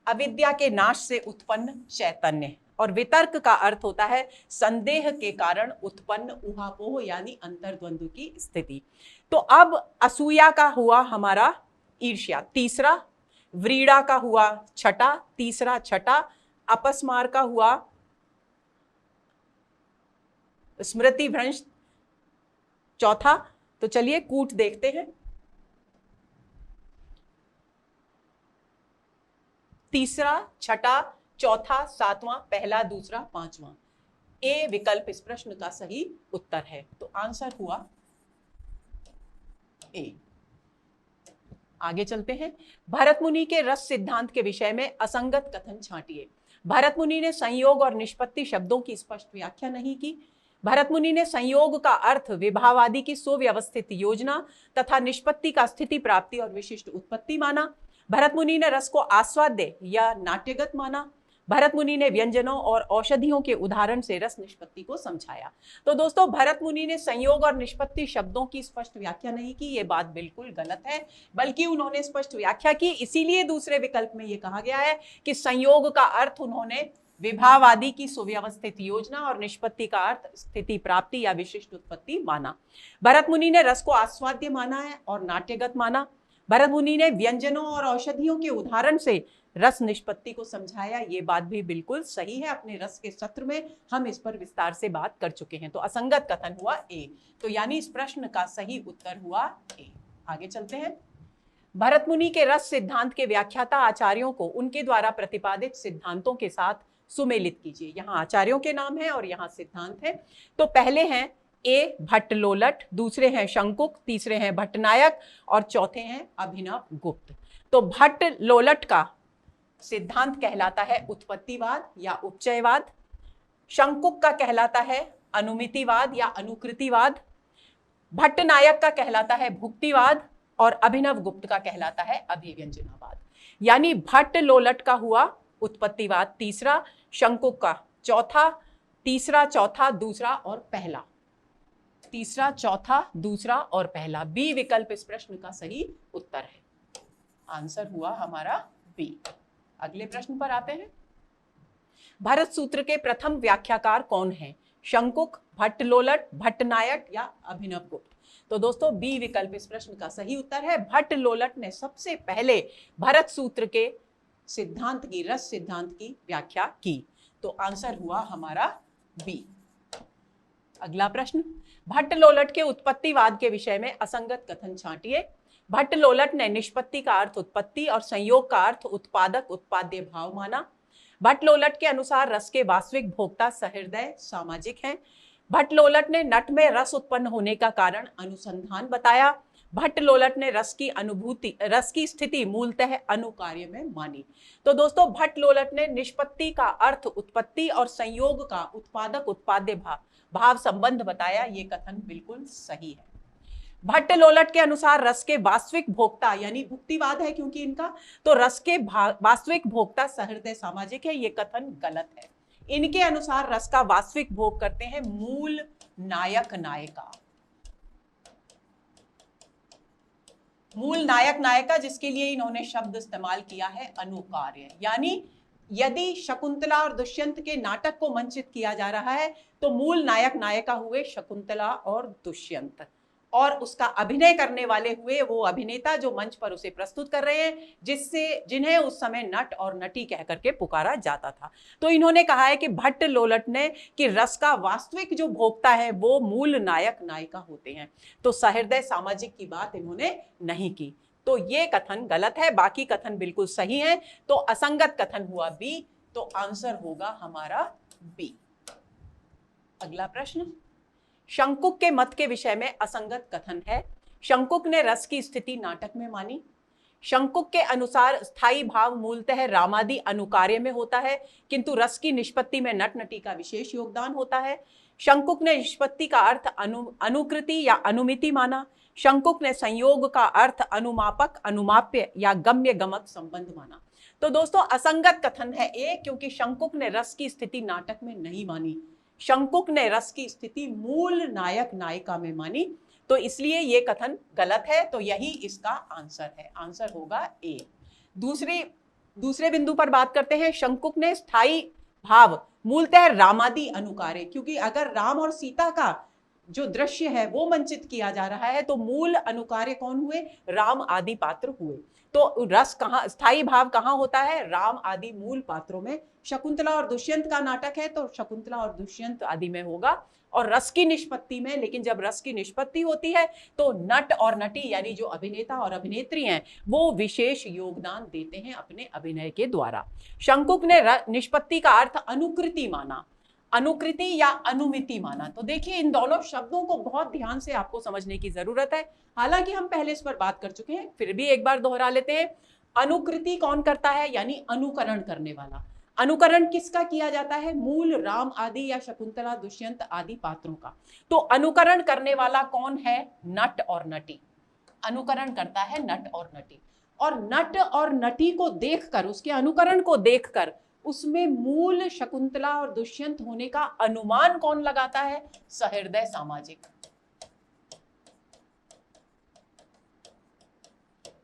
अविद्या के नाश से उत्पन्न चैतन्य। और वितर्क का अर्थ होता है संदेह के कारण उत्पन्न ऊहापोह यानी अंतर्द्वंद्व की स्थिति। तो अब असूया का हुआ हमारा ईर्ष्या तीसरा, व्रीड़ा का हुआ छठा, तीसरा छठा, अपस्मार का हुआ स्मृति भ्रंश चौथा। तो चलिए कूट देखते हैं। तीसरा, छठा, चौथा, सातवां, पहला, दूसरा, पांचवां, ए विकल्प इस प्रश्न का सही उत्तर है। तो आंसर हुआ ए। आगे चलते हैं। भरत मुनि के रस सिद्धांत के विषय में असंगत कथन छांटिए। भरत मुनि ने संयोग और निष्पत्ति शब्दों की स्पष्ट व्याख्या नहीं की। भरत मुनि ने संयोग का अर्थ विभाव आदि की सुव्यवस्थित योजना तथा निष्पत्ति का स्थिति प्राप्ति और विशिष्ट उत्पत्ति माना। भरत मुनि ने रस को आस्वाद्य या नाट्यगत माना। भरत मुनि ने व्यंजनों और औषधियों के उदाहरण से रस निष्पत्ति को समझाया। तो दोस्तों भरत मुनि ने संयोग और निष्पत्ति शब्दों की स्पष्ट व्याख्या नहीं की, ये बात बिल्कुल गलत है, बल्कि उन्होंने स्पष्ट व्याख्या की। इसीलिए दूसरे विकल्प में यह कहा गया है कि संयोग का अर्थ उन्होंने विभाव आदि की सुव्यवस्थित योजना और निष्पत्ति का अर्थ स्थिति प्राप्ति या विशिष्ट उत्पत्ति माना। भरत मुनि ने रस को आस्वाद्य माना है और नाट्यगत माना। भरत मुनि ने व्यंजनों और औषधियों के उदाहरण से रस निष्पत्ति को समझाया, ये बात भी बिल्कुल सही है। अपने रस के सत्र में हम इस पर विस्तार से बात कर चुके हैं। तो असंगत कथन हुआ ए, तो यानी इस प्रश्न का सही उत्तर हुआ ए। आगे चलते हैं। भरत मुनि के रस सिद्धांत के व्याख्याता आचार्यों को उनके द्वारा प्रतिपादित सिद्धांतों के साथ सुमेलित कीजिए। यहाँ आचार्यों के नाम है और यहाँ सिद्धांत है। तो पहले हैं ए भट्टलोलट, दूसरे हैं शंकुक, तीसरे हैं भट्टनायक और चौथे हैं अभिनव गुप्त। तो भट्टलोलट का सिद्धांत कहलाता है उत्पत्तिवाद या उपचयवाद। शंकुक का कहलाता है अनुमितिवाद या अनुकृतिवाद। भट्टनायक का कहलाता है भुक्तिवाद और अभिनव गुप्त का कहलाता है अभिव्यंजनावाद। यानी भट्टलोलट का हुआ उत्पत्तिवाद तीसरा, शंकुक का चौथा, तीसरा चौथा दूसरा और पहला, तीसरा चौथा दूसरा और पहला, बी विकल्प इस प्रश्न का सही उत्तर है। आंसर हुआ हमारा बी। अगले प्रश्न पर आते हैं। भरत सूत्र के प्रथम व्याख्याकार कौन है? शंकुक, भट्टलोलट, भट्टनायक या अभिनव गुप्त? तो दोस्तों बी विकल्प इस प्रश्न का सही उत्तर है। भट्ट लोलट ने सबसे पहले भरत सूत्र के सिद्धांत की, रस सिद्धांत की व्याख्या की। तो आंसर हुआ हमारा बी। अगला प्रश्न, भट्ट लोलट के उत्पत्तिवाद के विषय में असंगत कथन छांटिए। भट्ट लोलट ने निष्पत्ति का अर्थ उत्पत्ति और संयोग का अर्थ उत्पादक उत्पाद्य भाव माना। भट्ट लोलट के अनुसार रस के वास्तविक भोक्ता सहृदय सामाजिक हैं। भट्ट लोलट ने नट में रस उत्पन्न होने का कारण अनुसंधान बताया। भट्ट लोलट ने रस की स्थिति मूलतः अनुकार्य में मानी। तो दोस्तों भट्ट लोलट ने निष्पत्ति का अर्थ उत्पत्ति और संयोग का उत्पादक उत्पाद्य भाव संबंध बताया। ये कथन बिल्कुल सही है। भट्ट लोलट के अनुसार रस के वास्तविक भोक्ता, यानी भुक्तिवाद है क्योंकि इनका, तो रस के वास्तविक भोक्ता सहृदय सामाजिक है। ये कथन गलत है। इनके अनुसार रस का वास्तविक भोग करते हैं मूल नायक नायिका। मूल नायक नायिका, जिसके लिए इन्होंने शब्द इस्तेमाल किया है अनुकार्य। यानी यदि शकुंतला और दुष्यंत के नाटक को मंचित किया जा रहा है तो मूल नायक नायिका हुए शकुंतला और दुष्यंत, और उसका अभिनय करने वाले हुए वो अभिनेता जो मंच पर उसे प्रस्तुत कर रहे हैं, जिन्हें उस समय नट और नटी कह करके पुकारा जाता था। तो इन्होंने कहा है कि भट्ट लोलट ने कि रस का वास्तविक जो भोक्ता है वो मूल नायक नायिका होते हैं। तो सहृदय सामाजिक की बात इन्होंने नहीं की। तो ये कथन गलत है, बाकी कथन बिल्कुल सही है। तो असंगत कथन हुआ बी। तो आंसर होगा हमारा बी। अगला प्रश्न, शंकुक के मत के विषय में असंगत कथन है। शंकुक ने रस की स्थिति नाटक में मानी। शंकुक के अनुसार स्थायी भाव मूलतः रामादि अनुकार्य में होता है, किंतु रस की निष्पत्ति में नट नटी का विशेष योगदान होता है। शंकुक ने निष्पत्ति का अर्थ अनुकृति या अनुमिति माना। शंकुक ने संयोग का अर्थ अनुमापक, अनुमाप्य या गम्य गमक संबंध माना। तो दोस्तों असंगत कथन है ए, क्योंकि शंकुक ने रस की स्थिति नाटक में नहीं मानी। शंकुक ने रस की स्थिति मूल नायक नायिका में मानी। तो इसलिए ये कथन गलत है। तो यही इसका आंसर है। आंसर होगा ए। दूसरे बिंदु पर बात करते हैं। शंकुक ने स्थायी भाव मूलतः रामादि अनुकार्य, क्योंकि अगर राम और सीता का जो दृश्य है वो मंचित किया जा रहा है तो मूल अनुकार्य कौन हुए? राम आदि पात्र हुए। तो रस कहाँ, स्थायी भाव कहाँ होता है? राम आदि मूल पात्रों में। शकुंतला और दुष्यंत का नाटक है तो शकुंतला और दुष्यंत आदि में होगा। और रस की निष्पत्ति में, लेकिन जब रस की निष्पत्ति होती है तो नट और नटी यानी जो अभिनेता और अभिनेत्री हैं वो विशेष योगदान देते हैं अपने अभिनय के द्वारा। शंकुक ने निष्पत्ति का अर्थ अनुकृति माना, अनुकृति या अनुमिति माना। तो देखिए इन दोनों शब्दों को बहुत ध्यान से आपको समझने की जरूरत है। हालांकि हम पहले इस पर बात कर चुके हैं, फिर भी एक बार दोहरा लेते हैं। अनुकृति कौन करता है? यानी अनुकरण करने वाला। अनुकरण किसका किया जाता है? मूल राम आदि या शकुंतला दुष्यंत आदि पात्रों का। तो अनुकरण करने वाला कौन है? नट और नटी। अनुकरण करता है नट और नटी। और नट और नटी को देखकर, उसके अनुकरण को देखकर उसमें मूल शकुंतला और दुष्यंत होने का अनुमान कौन लगाता है? सहृदय सामाजिक।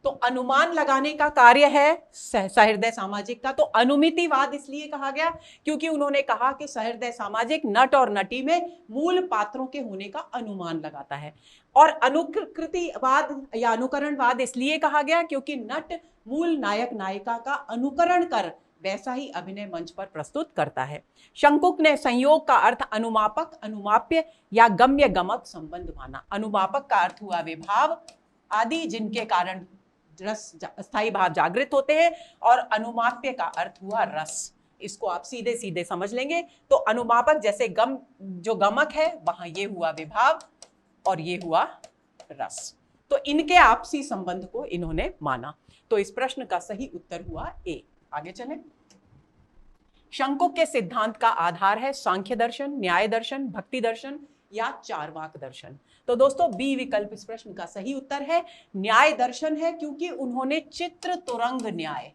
तो अनुमान लगाने का कार्य है सहृदय सामाजिक का। तो अनुमितिवाद इसलिए कहा गया क्योंकि उन्होंने कहा कि सहृदय सामाजिक नट और नटी में मूल पात्रों के होने का अनुमान लगाता है। और अनुकृतिवाद या अनुकरणवाद इसलिए कहा गया क्योंकि नट मूल नायक नायिका का अनुकरण कर वैसा ही अभिनय मंच पर प्रस्तुत करता है। शंकुक ने संयोग का अर्थ अनुमापक, अनुमाप्य या गम्य गमक संबंध माना। अनुमापक का अर्थ हुआ विभाव आदि जिनके कारण रस स्थायी भाव जागृत होते हैं, और अनुमाप्य का अर्थ हुआ रस। इसको आप सीधे सीधे समझ लेंगे। तो अनुमापक जैसे जो गमक है वहां ये हुआ विभाव और ये हुआ रस। तो इनके आपसी संबंध को इन्होंने माना। तो इस प्रश्न का सही उत्तर हुआ ए। आगे चलें। शंकुक के सिद्धांत का आधार है सांख्य दर्शन, न्याय दर्शन, भक्ति दर्शन या चारवाक दर्शन। तो दोस्तों बी विकल्प इस प्रश्न का सही उत्तर है। न्याय दर्शन है क्योंकि उन्होंने चित्र तुरंग न्याय,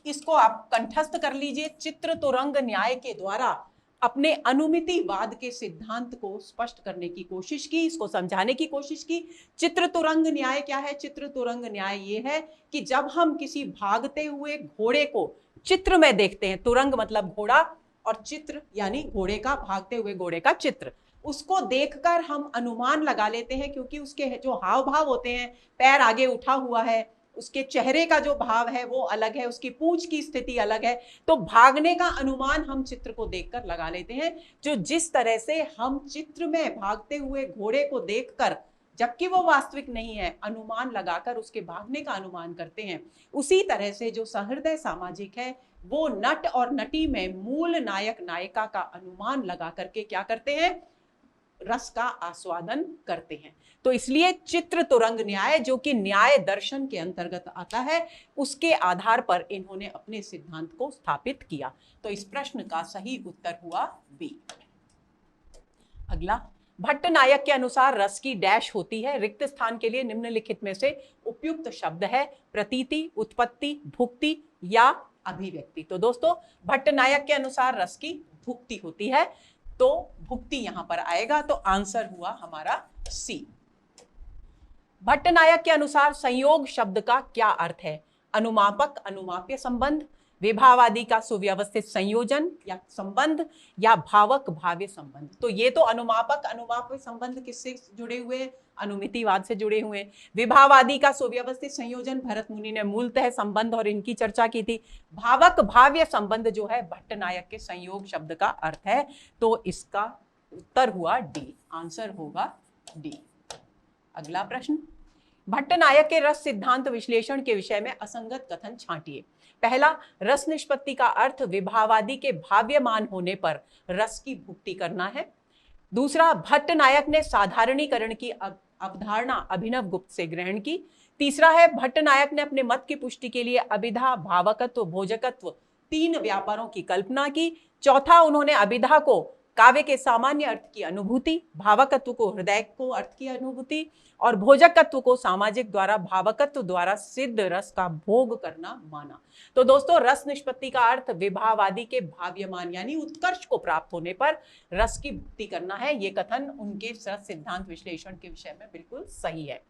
इसको आप कंठस्थ कर लीजिए, चित्र तुरंग न्याय के द्वारा अपने अनुमितिवाद के सिद्धांत को स्पष्ट करने की कोशिश की, इसको समझाने की कोशिश की। चित्र तुरंग न्याय क्या है? चित्र तुरंग न्याय ये है कि जब हम किसी भागते हुए घोड़े को चित्र में देखते हैं, तुरंग मतलब घोड़ा और चित्र यानी घोड़े का, भागते हुए घोड़े का चित्र, उसको देखकर हम अनुमान लगा लेते हैं, क्योंकि उसके जो हाव भाव होते हैं, पैर आगे उठा हुआ है, उसके चेहरे का जो भाव है वो अलग है, उसकी पूंछ की स्थिति अलग है, तो भागने का अनुमान हम चित्र को देखकर लगा लेते हैं। जो जिस तरह से हम चित्र में भागते हुए घोड़े को देखकर, जबकि वो वास्तविक नहीं है, अनुमान लगाकर उसके भागने का अनुमान करते हैं, उसी तरह से जो सहृदय सामाजिक है वो नट और नटी में मूल नायक नायिका का अनुमान लगा करके क्या करते हैं, रस का आस्वादन करते हैं। तो इसलिए चित्र तुरंग न्याय, जो कि न्याय दर्शन के अंतर्गत आता है, उसके आधार पर इन्होंने अपने सिद्धांत को स्थापित किया। तो इस प्रश्न का सही उत्तर हुआ बी। अगला, भट्ट नायक के अनुसार रस की डैश होती है। रिक्त स्थान के लिए निम्नलिखित में से उपयुक्त शब्द है प्रतीति, उत्पत्ति, भुक्ति या अभिव्यक्ति। तो दोस्तों, भट्ट नायक के अनुसार रस की भुक्ति होती है, तो भुक्ति यहां पर आएगा, तो आंसर हुआ हमारा सी। भट्ट नायक के अनुसार संयोग शब्द का क्या अर्थ है? अनुमापक अनुमाप्य संबंध, विभावादि का सुव्यवस्थित संयोजन या संबंध, या भावक भाव्य संबंध। तो ये तो अनुमापक अनुमाप्य संबंध किससे जुड़े हुए हैं? अनुमितिवाद से जुड़े हुए हैं। विभावादि का सुव्यवस्थित संयोजन, भरत मुनि ने मूलतः संबंध और इनकी चर्चा की थी। भावक भाव्य संबंध जो है भट्ट नायक के संयोग शब्द का अर्थ है, तो इसका उत्तर हुआ डी, आंसर होगा डी। अगला प्रश्न, भट्ट नायक के रस सिद्धांत विश्लेषण के विषय में असंगत कथन छांटिए। पहला, रस निष्पत्ति का अर्थ विभावादि के भाव्यमान होने पर रस की भुक्ति करना है। दूसरा, भट्ट नायक ने साधारणीकरण की अवधारणा अभिनव गुप्त से ग्रहण की। तीसरा है, भट्ट नायक ने अपने मत की पुष्टि के लिए अभिधा, भावकत्व, भोजकत्व तीन व्यापारों की कल्पना की। चौथा, उन्होंने अभिधा को काव्य के सामान्य अर्थ की अनुभूति, भावकत्व को हृदय को अर्थ की अनुभूति और भोजकत्व को सामाजिक द्वारा भावकत्व द्वारा सिद्ध रस का भोग करना माना। तो दोस्तों, रस निष्पत्ति का अर्थ विभावादि के भाव्यमान यानी उत्कर्ष को प्राप्त होने पर रस की भुक्ति करना है। ये कथन उनके रस सिद्धांत विश्लेषण के विषय में बिल्कुल सही है।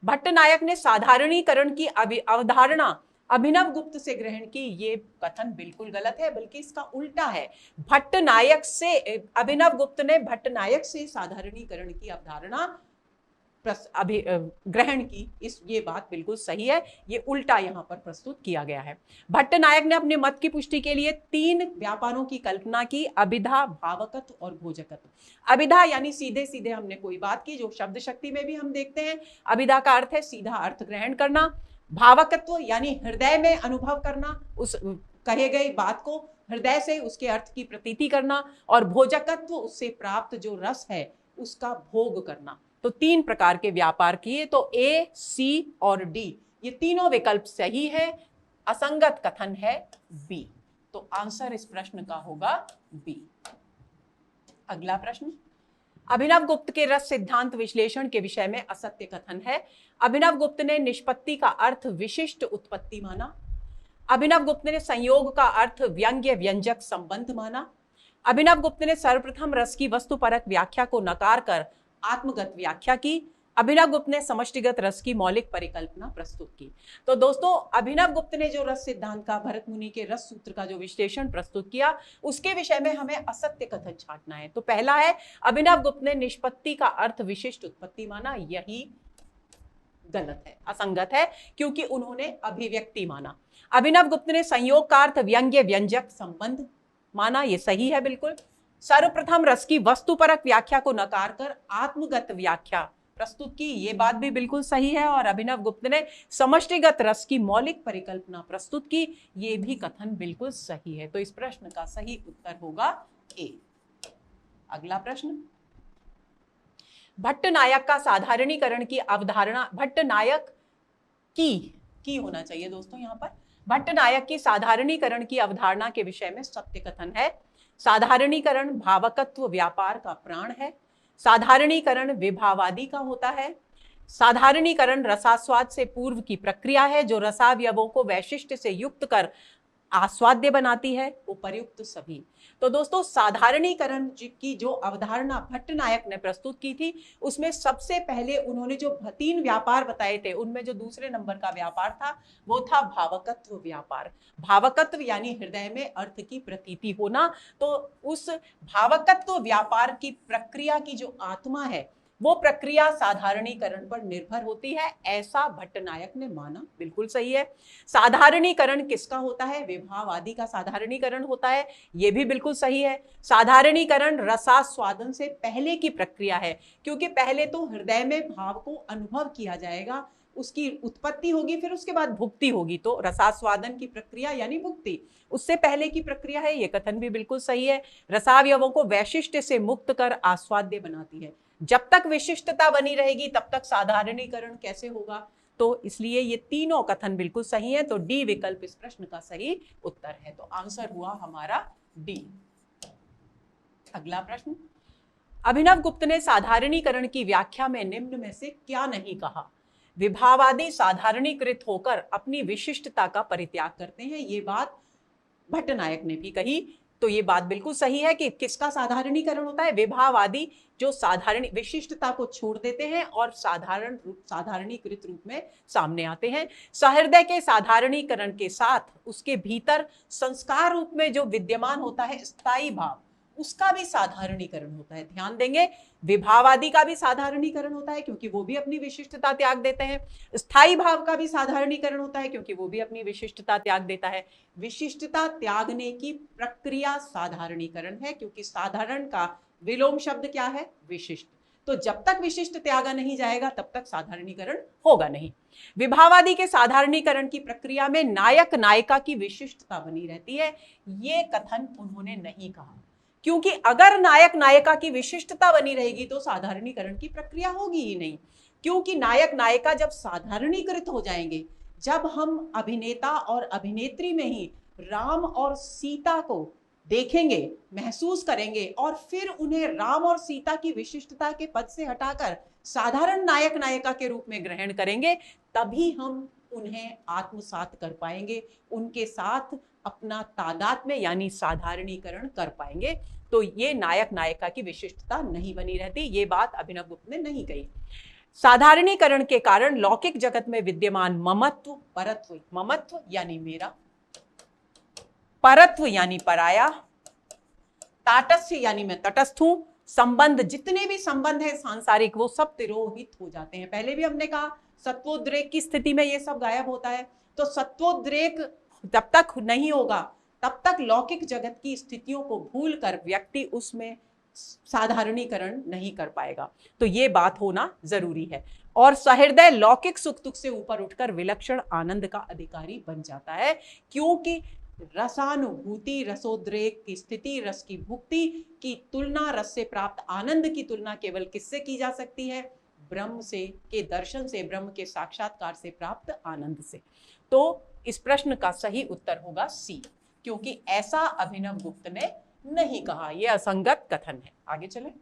भट्ट नायक ने साधारणीकरण की अवधारणा अभिनव गुप्त से ग्रहण की, ये कथन बिल्कुल गलत है, बल्कि इसका उल्टा है। भट्ट नायक से, अभिनव गुप्त ने भट्ट नायक से साधारणीकरण की अवधारणा ग्रहण की, ये बात बिल्कुल सही है। ये उल्टा यहाँ पर प्रस्तुत किया गया है। भट्ट नायक ने अपने मत की पुष्टि के लिए तीन व्यापारों की कल्पना की, अभिधा, भावकत्व और भोजकत्व। अभिधा यानी सीधे सीधे हमने कोई बात की, जो शब्द शक्ति में भी हम देखते हैं। अभिधा का अर्थ है सीधा अर्थ ग्रहण करना। भावकत्व यानी हृदय में अनुभव करना, उस कहे गई बात को हृदय से उसके अर्थ की प्रतीति करना। और भोजकत्व, उससे प्राप्त जो रस है उसका भोग करना। तो तीन प्रकार के व्यापार किए। तो ए, सी और डी ये तीनों विकल्प सही है। असंगत कथन है बी, तो आंसर इस प्रश्न का होगा बी। अगला प्रश्न, अभिनव गुप्त के रस सिद्धांत विश्लेषण के विषय में असत्य कथन है। अभिनव गुप्त ने निष्पत्ति का अर्थ विशिष्ट उत्पत्ति माना। अभिनव गुप्त ने संयोग का अर्थ व्यंग्य व्यंजक संबंध माना। अभिनव गुप्त ने सर्वप्रथम रस की वस्तुपरक व्याख्या को नकार कर आत्मगत व्याख्या की। अभिनव गुप्त ने समष्टिगत रस की मौलिक परिकल्पना प्रस्तुत की। तो दोस्तों, अभिनव गुप्त ने जो रस सिद्धांत का, भरत मुनि के रस सूत्र का जो विश्लेषण प्रस्तुत किया, उसके विषय में हमें असत्य कथन छांटना है। तो पहला है, अभिनव गुप्त ने निष्पत्ति का अर्थ विशिष्ट उत्पत्ति माना। यही गलत है, असंगत है, क्योंकि उन्होंने अभिव्यक्ति माना। अभिनव गुप्त ने संयोग का अर्थ व्यंग्य व्यंजक संबंध माना। यह सही है बिल्कुल। सर्वप्रथम रस की वस्तुपरक व्याख्या को नकार कर आत्मगत व्याख्या प्रस्तुत की, ये बात भी बिल्कुल सही है। और अभिनव गुप्त ने समष्टिगत रस की मौलिक परिकल्पना प्रस्तुत की, ये भी कथन बिल्कुल सही है। तो इस प्रश्न का सही उत्तर होगा ए। अगला प्रश्न, भट्ट नायक का साधारणीकरण की अवधारणा, भट्ट नायक की होना चाहिए दोस्तों यहाँ पर। भट्ट नायक की साधारणीकरण की अवधारणा के विषय में सत्य कथन है। साधारणीकरण भावकत्व व्यापार का प्राण है। साधारणीकरण विभावादि का होता है। साधारणीकरण रसास्वाद से पूर्व की प्रक्रिया है, जो रसावयवों को वैशिष्ट्य से युक्त कर आस्वाद्य बनाती है, उपर्युक्त सभी। तो दोस्तों साधारणीकरण की जो अवधारणा भट्टनायक ने प्रस्तुत की थी, उसमें सबसे पहले उन्होंने जो 3 व्यापार बताए थे, उनमें जो दूसरे नंबर का व्यापार था वो था भावकत्व व्यापार। भावकत्व यानी हृदय में अर्थ की प्रतीति होना। तो उस भावकत्व व्यापार की प्रक्रिया की जो आत्मा है वो प्रक्रिया साधारणीकरण पर निर्भर होती है, ऐसा भट्टनायक ने माना। बिल्कुल सही है। साधारणीकरण किसका होता है? विभाव आदि का साधारणीकरण होता है, यह भी बिल्कुल सही है। साधारणीकरण रसास्वादन से पहले की प्रक्रिया है, क्योंकि पहले तो हृदय में भाव को अनुभव किया जाएगा, उसकी उत्पत्ति होगी, फिर उसके बाद भुक्ति होगी। तो रसास्वादन की प्रक्रिया यानी भुक्ति उससे पहले की प्रक्रिया है, यह कथन भी बिल्कुल सही है। रसावयवों को वैशिष्ट्य से मुक्त कर आस्वाद्य बनाती है। जब तक विशिष्टता बनी रहेगी तब तक साधारणीकरण कैसे होगा? तो इसलिए ये तीनों कथन बिल्कुल सही है। तो डी विकल्प इस प्रश्न का सही उत्तर है। तो आंसर हुआ हमारा डी। अगला प्रश्न, अभिनव गुप्त ने साधारणीकरण की व्याख्या में निम्न में से क्या नहीं कहा? विभावादि साधारणीकृत होकर अपनी विशिष्टता का परित्याग करते हैं, ये बात भट्टनायक ने भी कही। तो ये बात बिल्कुल सही है कि किसका साधारणीकरण होता है? विभावादि जो साधारण विशिष्टता को छोड़ देते हैं और साधारणीकृत रूप में सामने आते हैं। सहृदय के साधारणीकरण के साथ उसके भीतर संस्कार रूप में जो विद्यमान होता है स्थायी भाव, उसका भी साधारणीकरण होता है। ध्यान देंगे, विभावादि का भी साधारणीकरण होता है क्योंकि वो भी अपनी विशिष्टता त्याग देते हैं। स्थायी भाव का भी साधारणीकरण होता है क्योंकि वो भी अपनी विशिष्टता त्याग देता है। विशिष्टता त्यागने की प्रक्रिया साधारणीकरण है, क्योंकि साधारण का विलोम शब्द क्या है? विशिष्ट। तो जब तक विशिष्ट त्यागा नहीं जाएगा तब तक साधारणीकरण होगा नहीं। विभावादि के साधारणीकरण की प्रक्रिया में नायक नायिका की विशिष्टता बनी रहती है, ये कथन उन्होंने नहीं कहा, क्योंकि अगर नायक नायिका की विशिष्टता बनी रहेगी तो साधारणीकरण की प्रक्रिया होगी ही नहीं। क्योंकि नायक नायिका जब साधारणीकृत हो जाएंगे, जब हम अभिनेता और अभिनेत्री में ही राम और सीता को देखेंगे, महसूस करेंगे और फिर उन्हें राम और सीता की विशिष्टता के पद से हटाकर साधारण नायक नायिका के रूप में ग्रहण करेंगे, तभी हम उन्हें आत्मसात कर पाएंगे, उनके साथ अपना तादात्म्य यानी साधारणीकरण कर पाएंगे। तो ये नायक नायिका की विशिष्टता नहीं बनी रहती, ये बात अभिनव गुप्त ने नहीं कही। साधारणीकरण के कारण लौकिक जगत में विद्यमान ममत्व, परत्व, ममत्व यानी मेरा, परत्व यानी पराया, ताटस्थ्य यानी मैं तटस्थ हूं, संबंध, जितने भी संबंध है सांसारिक, वो सब तिरोहित हो जाते हैं। पहले भी हमने कहा सत्वोद्रेक की स्थिति में ये सब गायब होता है। तो सत्वोद्रेक जब तक नहीं होगा तब तक लौकिक जगत की स्थितियों को भूलकर व्यक्ति उसमें साधारणीकरण नहीं कर पाएगा। तो ये बात होना जरूरी है। और सहृदय लौकिक सुख दुख से ऊपर उठकर विलक्षण आनंद का अधिकारी बन जाता है, क्योंकि रसानुभूति, रसोद्रेक की स्थिति, रस की भुक्ति की तुलना, रस से प्राप्त आनंद की तुलना केवल किससे की जा सकती है? ब्रह्म से, के दर्शन से, ब्रह्म के साक्षात्कार से प्राप्त आनंद से। तो इस प्रश्न का सही उत्तर होगा सी, क्योंकि ऐसा अभिनव गुप्त ने नहीं कहा, यह असंगत कथन है। आगे चलें।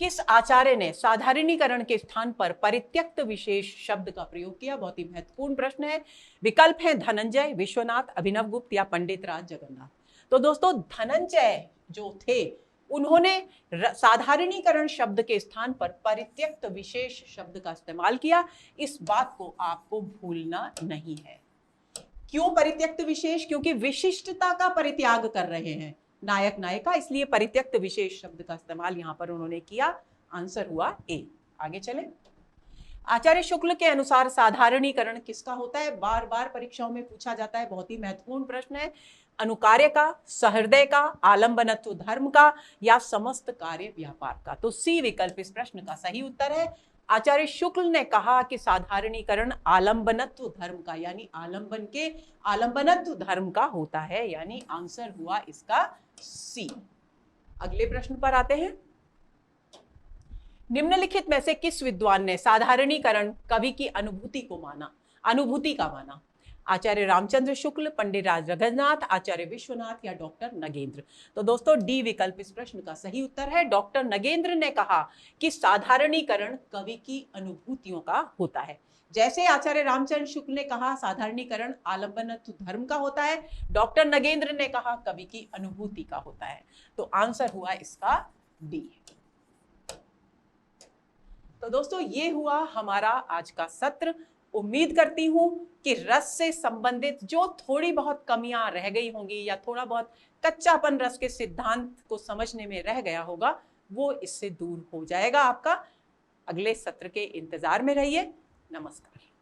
किस आचार्य ने साधारणीकरण के स्थान पर परित्यक्त विशेष शब्द का प्रयोग किया? बहुत ही महत्वपूर्ण प्रश्न है। विकल्प है धनंजय, विश्वनाथ, अभिनव गुप्त या पंडित राज जगन्नाथ। तो दोस्तों धनंजय जो थे उन्होंने साधारणीकरण शब्द के स्थान पर परित्यक्त विशेष शब्द का इस्तेमाल किया। इस बात को आपको भूलना नहीं है। क्यों परित्यक्त विशेष? क्योंकि विशिष्टता का परित्याग कर रहे हैं नायक नायिका, इसलिए परित्यक्त विशेष शब्द का इस्तेमाल यहां पर उन्होंने किया। आंसर हुआ ए। आगे चलें। आचार्य शुक्ल के अनुसार साधारणीकरण किसका होता है? बार बार परीक्षाओं में पूछा जाता है, बहुत ही महत्वपूर्ण प्रश्न है। अनुकार्य का, सहृदय का, आलंबनत्व धर्म का या समस्त कार्य व्यापार का? तो सी विकल्प इस प्रश्न का सही उत्तर है। आचार्य शुक्ल ने कहा कि साधारणीकरण आलंबनत्व धर्म का यानी आलंबन के आलंबनत्व धर्म का होता है, यानी आंसर हुआ इसका सी। अगले प्रश्न पर आते हैं। निम्नलिखित में से किस विद्वान ने साधारणीकरण कवि की अनुभूति को माना? अनुभूति का माना? आचार्य रामचंद्र शुक्ल, पंडित राज जगन्नाथ, आचार्य विश्वनाथ या डॉक्टर नगेंद्र? तो दोस्तों डी विकल्प इस प्रश्न का सही उत्तर है। डॉक्टर नगेंद्र ने कहा कि साधारणीकरण कवि की अनुभूतियों का होता है। जैसे आचार्य रामचंद्र शुक्ल ने कहा साधारणीकरण आलंबनत्व धर्म का होता है, डॉक्टर नगेंद्र ने कहा कवि की अनुभूति का होता है। तो आंसर हुआ इसका डी। तो दोस्तों ये हुआ हमारा आज का सत्र। उम्मीद करती हूं कि रस से संबंधित जो थोड़ी बहुत कमियां रह गई होंगी या थोड़ा बहुत कच्चापन रस के सिद्धांत को समझने में रह गया होगा वो इससे दूर हो जाएगा आपका। अगले सत्र के इंतजार में रहिए। नमस्कार।